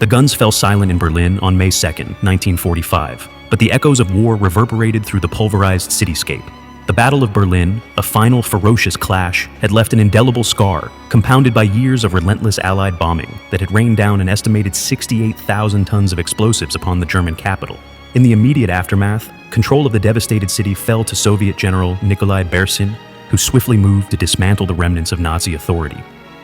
The guns fell silent in Berlin on May 2, 1945, but the echoes of war reverberated through the pulverized cityscape. The Battle of Berlin, a final ferocious clash, had left an indelible scar, compounded by years of relentless Allied bombing that had rained down an estimated 68,000 tons of explosives upon the German capital. In the immediate aftermath, control of the devastated city fell to Soviet General Nikolai Bersin, who swiftly moved to dismantle the remnants of Nazi authority,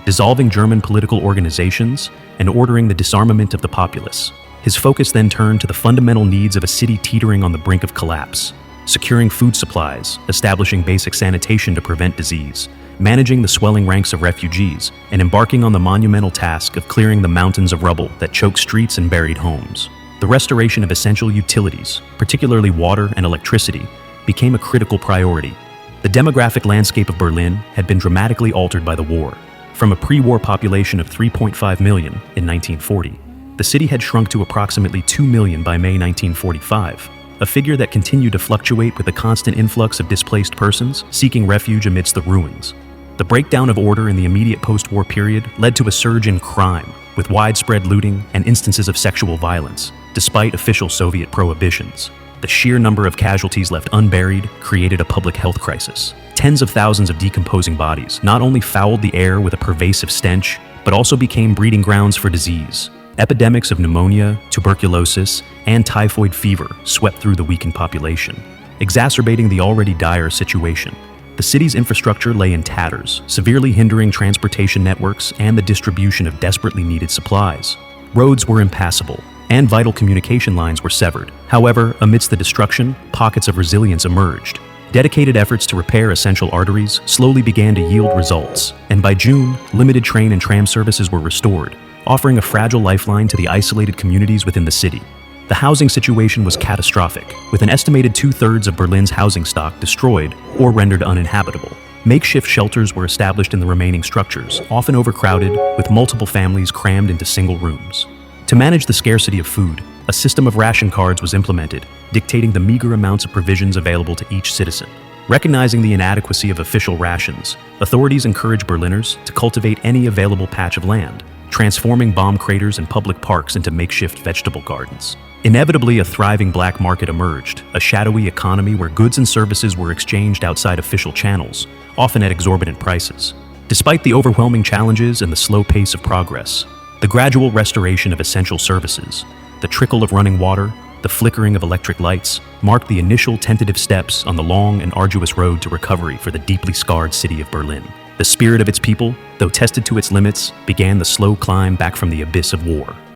dissolving German political organizations and ordering the disarmament of the populace. His focus then turned to the fundamental needs of a city teetering on the brink of collapse: securing food supplies, establishing basic sanitation to prevent disease, managing the swelling ranks of refugees, and embarking on the monumental task of clearing the mountains of rubble that choke streets and buried homes. The restoration of essential utilities, particularly water and electricity, became a critical priority. The demographic landscape of Berlin had been dramatically altered by the war. From a pre-war population of 3.5 million in 1940, the city had shrunk to approximately 2 million by May 1945, a figure that continued to fluctuate with the constant influx of displaced persons seeking refuge amidst the ruins. The breakdown of order in the immediate post-war period led to a surge in crime, with widespread looting and instances of sexual violence, despite official Soviet prohibitions. The sheer number of casualties left unburied created a public health crisis. Tens of thousands of decomposing bodies not only fouled the air with a pervasive stench, but also became breeding grounds for disease. Epidemics of pneumonia, tuberculosis, and typhoid fever swept through the weakened population, exacerbating the already dire situation. The city's infrastructure lay in tatters, severely hindering transportation networks and the distribution of desperately needed supplies. Roads were impassable, and vital communication lines were severed. However, amidst the destruction, pockets of resilience emerged. Dedicated efforts to repair essential arteries slowly began to yield results, and by June, limited train and tram services were restored, offering a fragile lifeline to the isolated communities within the city. The housing situation was catastrophic, with an estimated 2/3 of Berlin's housing stock destroyed or rendered uninhabitable. Makeshift shelters were established in the remaining structures, often overcrowded, with multiple families crammed into single rooms. To manage the scarcity of food, a system of ration cards was implemented, dictating the meager amounts of provisions available to each citizen. Recognizing the inadequacy of official rations, authorities encouraged Berliners to cultivate any available patch of land, transforming bomb craters and public parks into makeshift vegetable gardens. Inevitably, a thriving black market emerged, a shadowy economy where goods and services were exchanged outside official channels, often at exorbitant prices. Despite the overwhelming challenges and the slow pace of progress, the gradual restoration of essential services, the trickle of running water, the flickering of electric lights, marked the initial tentative steps on the long and arduous road to recovery for the deeply scarred city of Berlin. The spirit of its people, though tested to its limits, began the slow climb back from the abyss of war.